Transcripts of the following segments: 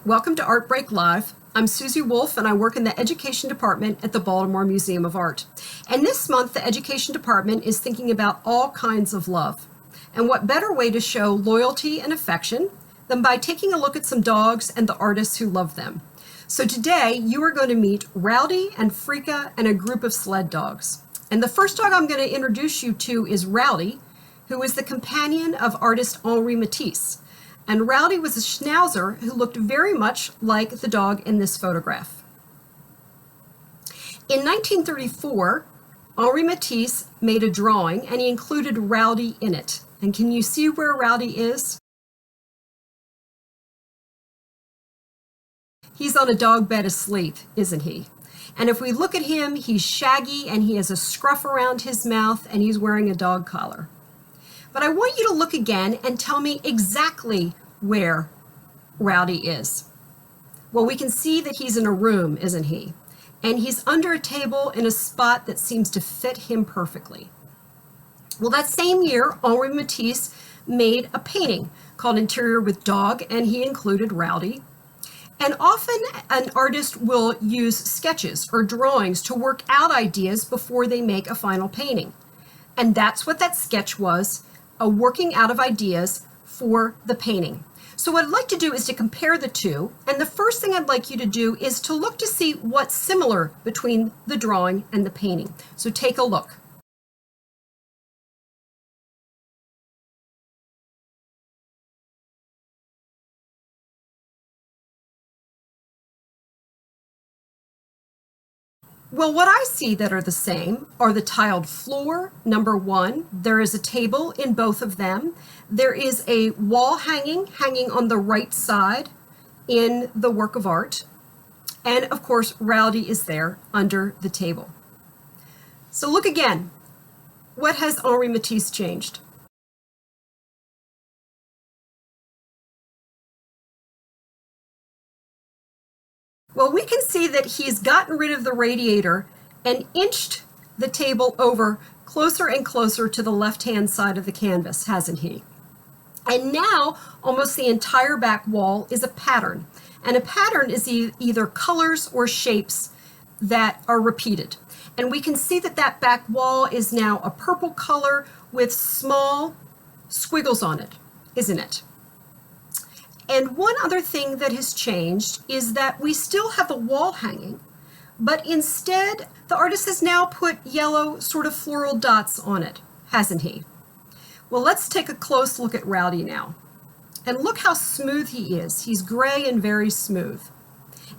Welcome to Art Break Live. I'm Susie Wolf and I work in the Education Department at the Baltimore Museum of Art. And this month, the Education Department is thinking about all kinds of love. And what better way to show loyalty and affection than by taking a look at some dogs and the artists who love them. So today, you are going to meet Raoudi and Frika and a group of sled dogs. And the first dog I'm going to introduce you to is Raoudi, who is the companion of artist Henri Matisse. And Raoudi was a schnauzer who looked very much like the dog in this photograph. In 1934, Henri Matisse made a drawing and he included Raoudi in it. And can you see where Raoudi is? He's on a dog bed asleep, isn't he? And if we look at him, he's shaggy and he has a scruff around his mouth and he's wearing a dog collar. But I want you to look again and tell me exactly where Raoudi is. Well, we can see that he's in a room, isn't he? And he's under a table in a spot that seems to fit him perfectly. Well, that same year, Henri Matisse made a painting called Interior with Dog, and he included Raoudi. And often an artist will use sketches or drawings to work out ideas before they make a final painting. And that's what that sketch was, a working out of ideas for the painting. So what I'd like to do is to compare the two, and the first thing I'd like you to do is to look to see what's similar between the drawing and the painting. So take a look. Well, what I see that are the same are the tiled floor, number one. There is a table in both of them. There is a wall hanging on the right side in the work of art. And of course, Raoudi is there under the table. So look again. What has Henri Matisse changed? Well, we can see that he's gotten rid of the radiator and inched the table over closer and closer to the left-hand side of the canvas, hasn't he? And now almost the entire back wall is a pattern. And a pattern is either colors or shapes that are repeated. And we can see that that back wall is now a purple color with small squiggles on it, isn't it? And one other thing that has changed is that we still have the wall hanging, but instead the artist has now put yellow sort of floral dots on it, hasn't he? Well, let's take a close look at Raoudi now. And look how smooth he is. He's gray and very smooth.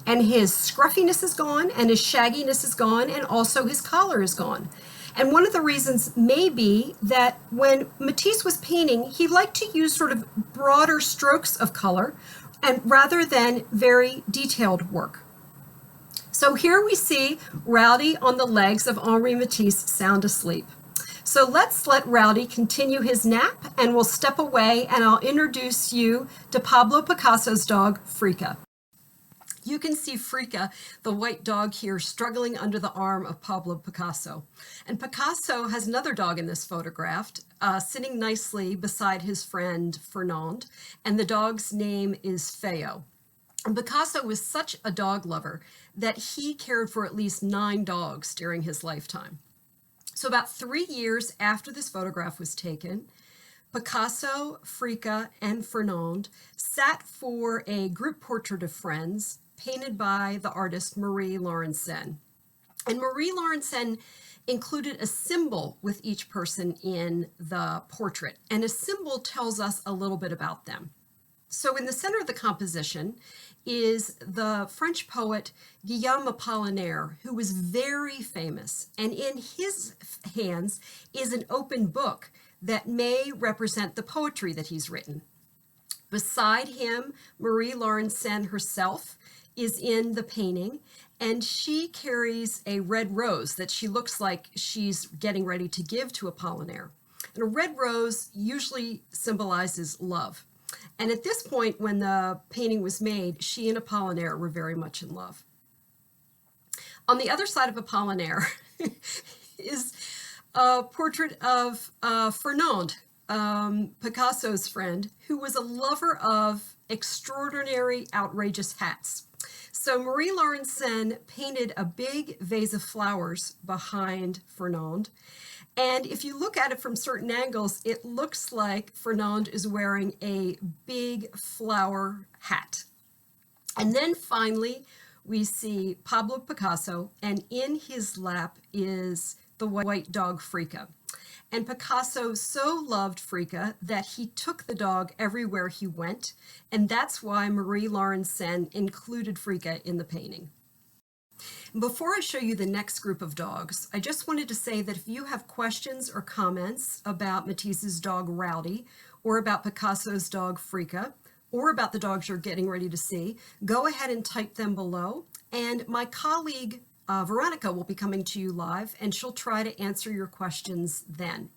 And his scruffiness is gone, and his shagginess is gone, and also his collar is gone. And one of the reasons may be that when Matisse was painting, he liked to use sort of broader strokes of color and rather than very detailed work. So here we see Raoudi on the legs of Henri Matisse sound asleep. So let's let Raoudi continue his nap and we'll step away and I'll introduce you to Pablo Picasso's dog, Frika. You can see Frika, the white dog here, struggling under the arm of Pablo Picasso. And Picasso has another dog in this photograph, sitting nicely beside his friend Fernand, and the dog's name is Feo. And Picasso was such a dog lover that he cared for at least 9 dogs during his lifetime. So about 3 years after this photograph was taken, Picasso, Frika, and Fernand sat for a group portrait of friends painted by the artist Marie Laurencin. And Marie Laurencin included a symbol with each person in the portrait, and a symbol tells us a little bit about them. So in the center of the composition is the French poet Guillaume Apollinaire, who was very famous, and in his hands is an open book that may represent the poetry that he's written. Beside him, Marie Laurencin herself is in the painting, and she carries a red rose that she looks like she's getting ready to give to Apollinaire. And a red rose usually symbolizes love. And at this point, when the painting was made, she and Apollinaire were very much in love. On the other side of Apollinaire is a portrait of Fernand, Picasso's friend, who was a lover of extraordinary, outrageous hats. So Marie Laurencin painted a big vase of flowers behind Fernand. And if you look at it from certain angles, it looks like Fernand is wearing a big flower hat. And then finally, we see Pablo Picasso, and in his lap is the white dog Frika. And Picasso so loved Frika that he took the dog everywhere he went, and that's why Marie Laurencin included Frika in the painting. Before I show you the next group of dogs, I just wanted to say that if you have questions or comments about Matisse's dog Raoudi, or about Picasso's dog Frika, or about the dogs you're getting ready to see, go ahead and type them below. And my colleague, Veronica, will be coming to you live, and she'll try to answer your questions then.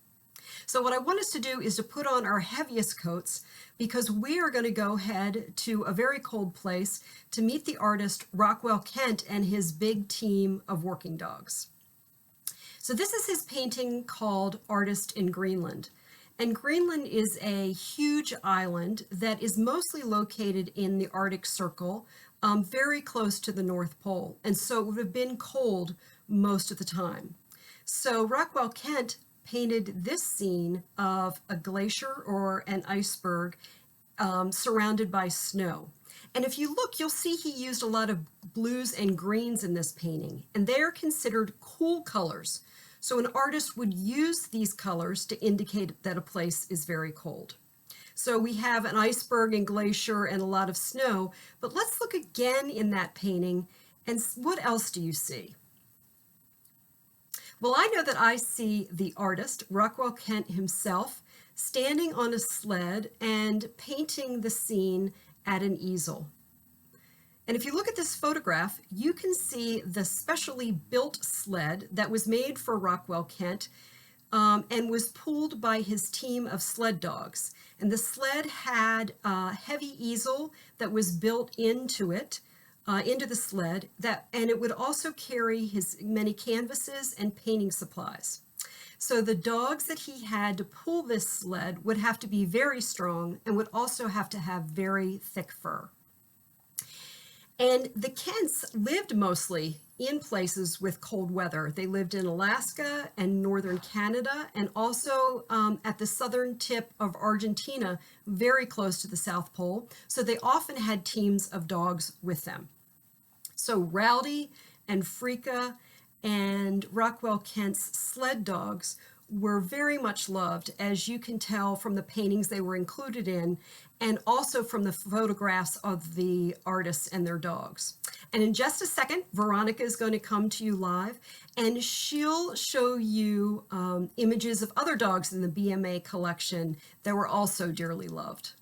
So what I want us to do is to put on our heaviest coats, because we are going to go ahead to a very cold place to meet the artist Rockwell Kent and his big team of working dogs. So this is his painting called Artist in Greenland. And Greenland is a huge island that is mostly located in the Arctic Circle, very close to the North Pole. And so it would have been cold most of the time. So Rockwell Kent painted this scene of a glacier or an iceberg surrounded by snow. And if you look, you'll see he used a lot of blues and greens in this painting, and they're considered cool colors. So an artist would use these colors to indicate that a place is very cold. So we have an iceberg and glacier and a lot of snow, but let's look again in that painting, and what else do you see? Well, I know that I see the artist, Rockwell Kent himself, standing on a sled and painting the scene at an easel. And if you look at this photograph, you can see the specially built sled that was made for Rockwell Kent and was pulled by his team of sled dogs. And the sled had a heavy easel that was built into it, into the sled, and it would also carry his many canvases and painting supplies. So the dogs that he had to pull this sled would have to be very strong and would also have to have very thick fur. And the Kents lived mostly in places with cold weather. They lived in Alaska and northern Canada, and also at the southern tip of Argentina, very close to the South Pole. So they often had teams of dogs with them. So Raoudi and Frika and Rockwell Kent's sled dogs were very much loved, as you can tell from the paintings they were included in, and also from the photographs of the artists and their dogs. And in just a second, Veronica is going to come to you live, and she'll show you images of other dogs in the BMA collection that were also dearly loved.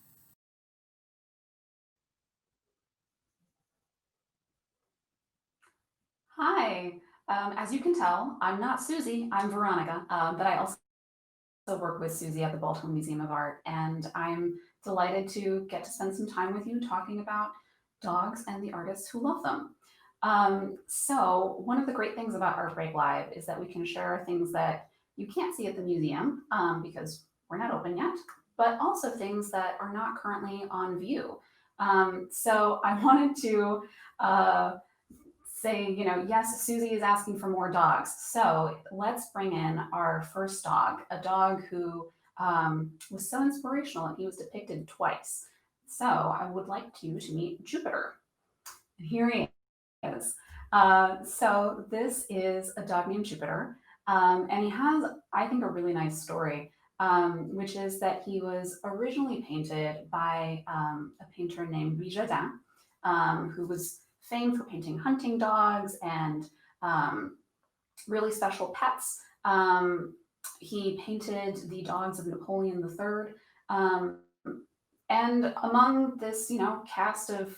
Hi. As you can tell, I'm not Susie, I'm Veronica, but I also work with Susie at the Baltimore Museum of Art, and I'm delighted to get to spend some time with you talking about dogs and the artists who love them. So one of the great things about Art Break Live is that we can share things that you can't see at the museum because we're not open yet, but also things that are not currently on view. So I wanted to say, yes, Susie is asking for more dogs. So let's bring in our first dog, a dog who was so inspirational, and he was depicted twice. So I would like you to meet Jupiter. And here he is. So this is a dog named Jupiter. And he has, I think, a really nice story, which is that he was originally painted by a painter named Louis Jardin, who was famed for painting hunting dogs and really special pets. He painted the dogs of Napoleon III. And among this, cast of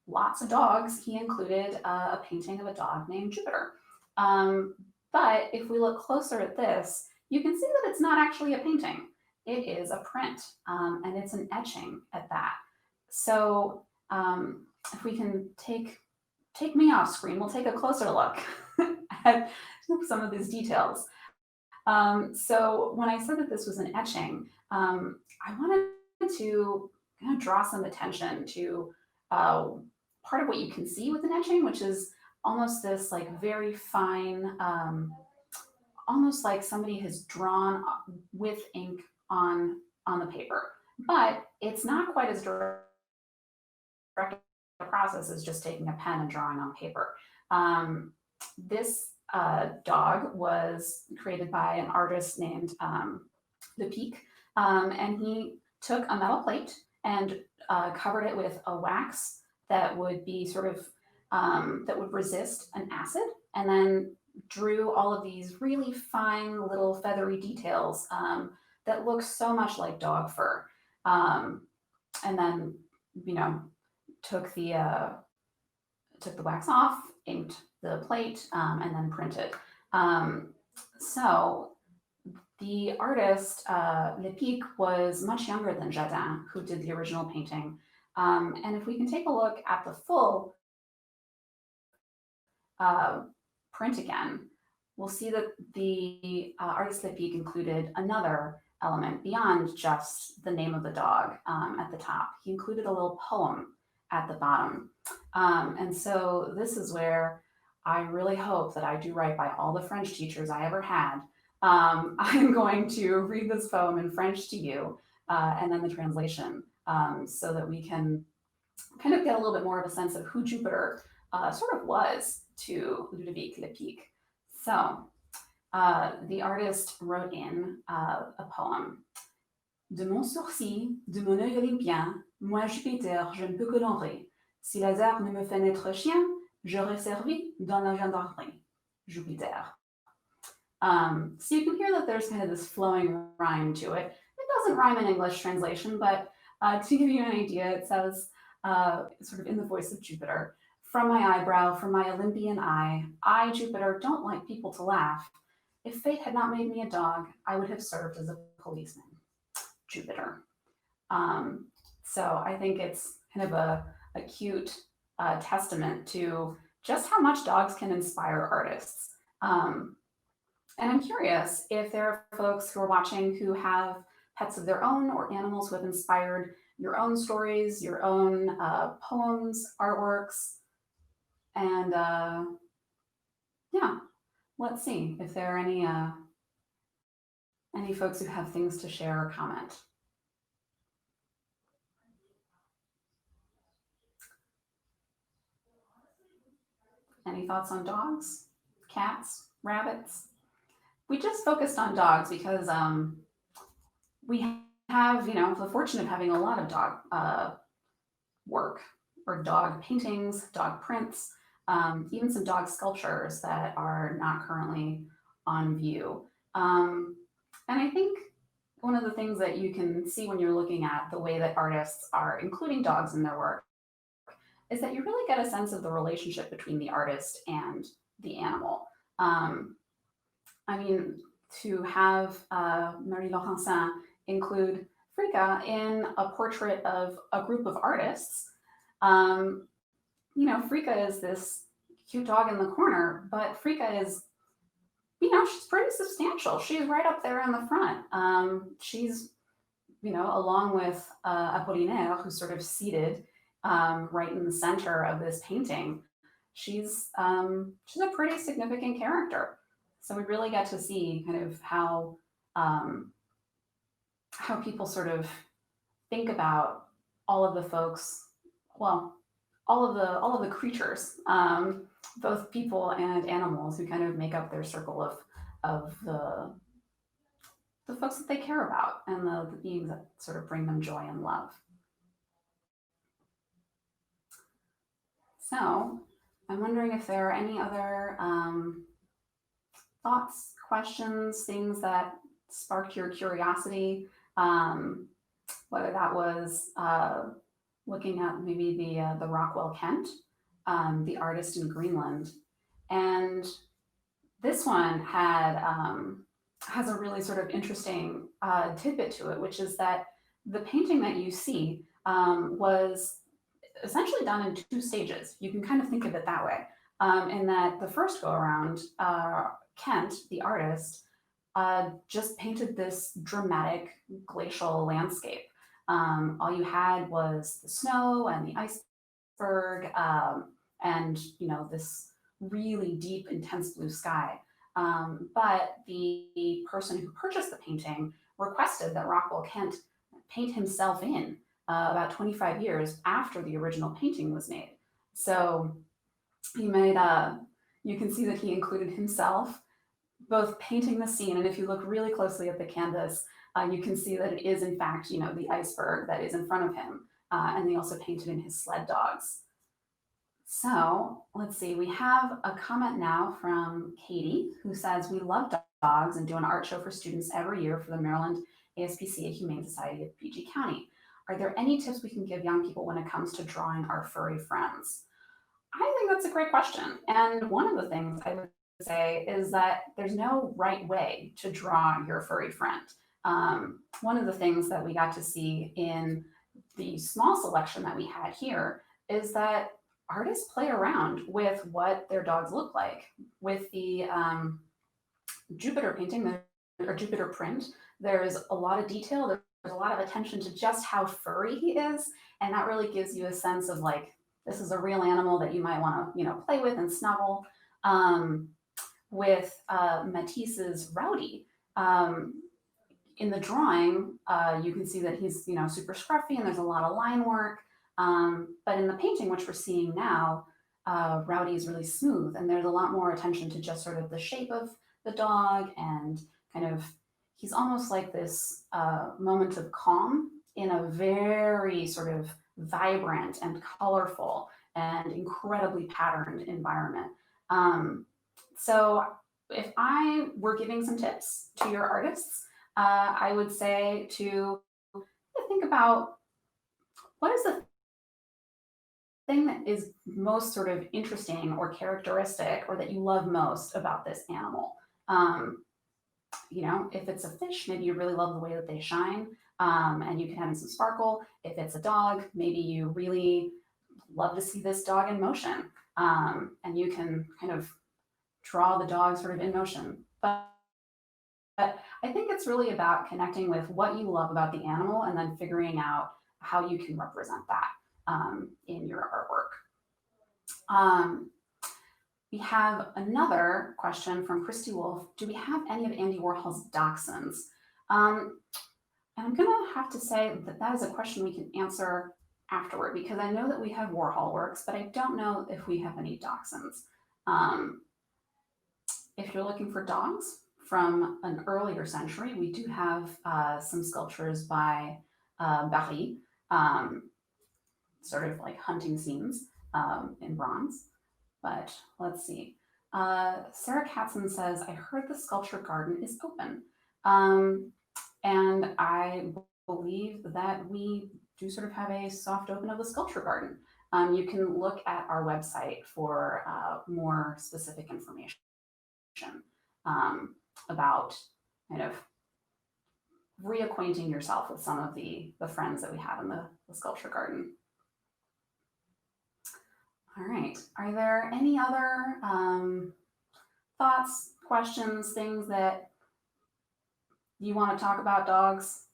lots of dogs, he included a painting of a dog named Jupiter. But if we look closer at this, you can see that it's not actually a painting. It is a print, and it's an etching at that. So if we can take me off screen, we'll take a closer look at some of these details. So when I said that this was an etching, I wanted to kind of draw some attention to uh, part of what you can see with an etching, which is almost this like very fine, almost like somebody has drawn with ink on the paper, but it's not quite as direct a process as just taking a pen and drawing on paper. This dog was created by an artist named Lepic, and he took a metal plate and covered it with a wax that would be sort of that would resist an acid, and then drew all of these really fine little feathery details that look so much like dog fur. Um, and then, you know, took the took the wax off, inked the plate, and then printed. So the artist Lepic was much younger than Jardin, who did the original painting. And if we can take a look at the full uh, print again, we'll see that the artist Lepic included another element beyond just the name of the dog at the top. He included a little poem at the bottom. And so this is where I really hope that I do right by all the French teachers I ever had. I'm going to read this poem in French to you and then the translation so that we can kind of get a little bit more of a sense of who Jupiter sort of was to Ludovic Lepic. So the artist wrote in a poem. De mon sourcil, de mon œil olympien, moi Jupiter, je ne peux que l'enrer. Si Lazare ne me fait naître chien, j'aurais servi dans la gendarmerie. Jupiter. So you can hear that there's kind of this flowing rhyme to it. It doesn't rhyme in English translation, but to give you an idea, it says, sort of in the voice of Jupiter, from my eyebrow, from my Olympian eye, I, Jupiter, don't like people to laugh. If fate had not made me a dog, I would have served as a policeman. Jupiter. So I think it's kind of a cute testament to just how much dogs can inspire artists. And I'm curious if there are folks who are watching who have pets of their own or animals who have inspired your own stories, your own poems, artworks, and yeah, let's see if there are any folks who have things to share or comment. Any thoughts on dogs, cats, rabbits? We just focused on dogs because we have, the fortune of having a lot of dog work or dog paintings, dog prints, even some dog sculptures that are not currently on view. And I think one of the things that you can see when you're looking at the way that artists are including dogs in their work is that you really get a sense of the relationship between the artist and the animal. I mean, to have Marie Laurencin include Frika in a portrait of a group of artists, Frika is this cute dog in the corner, but Frika is, she's pretty substantial. She's right up there in the front. She's, along with Apollinaire, who's sort of seated right in the center of this painting. She's a pretty significant character. So we really get to see kind of how people sort of think about all of the folks, well, all of the creatures, both people and animals, who kind of make up their circle of the folks that they care about and the beings that sort of bring them joy and love. So I'm wondering if there are any other thoughts, questions, things that sparked your curiosity, whether that was looking at maybe the Rockwell Kent, the artist in Greenland. And this one has a really sort of interesting tidbit to it, which is that the painting that you see was essentially done in 2 stages. You can kind of think of it that way. In that the first go around, Kent, the artist, just painted this dramatic glacial landscape. All you had was the snow and the iceberg, and this really deep, intense blue sky. But the person who purchased the painting requested that Rockwell Kent paint himself in about 25 years after the original painting was made. So he made you can see that he included himself both painting the scene, and if you look really closely at the canvas, you can see that it is in fact, the iceberg that is in front of him, and they also painted in his sled dogs. So let's see, we have a comment now from Katie, who says, we love dogs and do an art show for students every year for the Maryland ASPCA Humane Society of PG County. Are there any tips we can give young people when it comes to drawing our furry friends? I think that's a great question. And one of the things I would say is that there's no right way to draw your furry friend. One of the things that we got to see in the small selection that we had here is that artists play around with what their dogs look like. With the Jupiter painting, or Jupiter print, there's a lot of detail. There's a lot of attention to just how furry he is. And that really gives you a sense of like, this is a real animal that you might want to, play with and snuggle. With Matisse's Raoudi, in the drawing, you can see that he's, super scruffy and there's a lot of line work. But in the painting, which we're seeing now, Raoudi is really smooth, and there's a lot more attention to just sort of the shape of the dog, and kind of, he's almost like this moment of calm in a very sort of vibrant and colorful and incredibly patterned environment. So if I were giving some tips to your artists, I would say to think about what is the thing that is most sort of interesting or characteristic or that you love most about this animal. If it's a fish, maybe you really love the way that they shine, and you can have some sparkle. If it's a dog, maybe you really love to see this dog in motion, and you can kind of draw the dog sort of in motion. But I think it's really about connecting with what you love about the animal and then figuring out how you can represent that in your artwork. We have another question from Christy Wolf. Do we have any of Andy Warhol's dachshunds? And I'm gonna have to say that that is a question we can answer afterward, because I know that we have Warhol works, but I don't know if we have any dachshunds. If you're looking for dogs from an earlier century, we do have some sculptures by Barry, sort of like hunting scenes in bronze. But let's see. Sarah Katzen says, I heard the sculpture garden is open. And I believe that we do sort of have a soft open of the sculpture garden. You can look at our website for more specific information about kind of reacquainting yourself with some of the friends that we have in the sculpture garden. All right, are there any other thoughts, questions, things that you want to talk about dogs,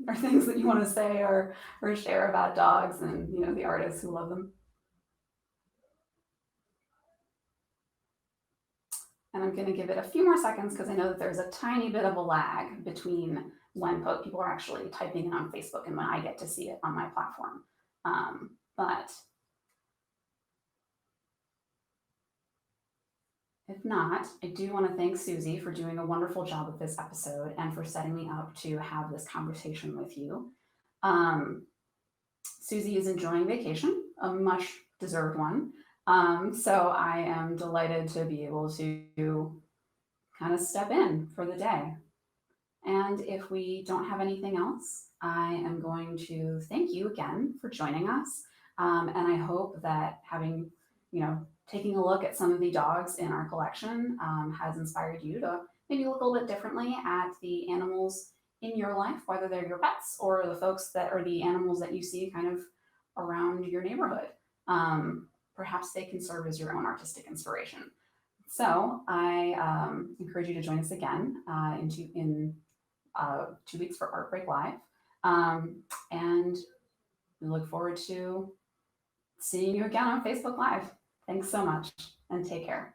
or things that you want to say or share about dogs and the artists who love them? And I'm going to give it a few more seconds because I know that there's a tiny bit of a lag between when people are actually typing in on Facebook and when I get to see it on my platform. But if not, I do want to thank Susie for doing a wonderful job with this episode and for setting me up to have this conversation with you. Susie is enjoying vacation, a much deserved one. So I am delighted to be able to kind of step in for the day. And if we don't have anything else, I am going to thank you again for joining us. And I hope that having, taking a look at some of the dogs in our collection has inspired you to maybe look a little bit differently at the animals in your life, whether they're your pets or the folks that are the animals that you see kind of around your neighborhood. Perhaps they can serve as your own artistic inspiration. So I encourage you to join us again in 2 weeks for Art Break Live. And we look forward to seeing you again on Facebook Live. Thanks so much and take care.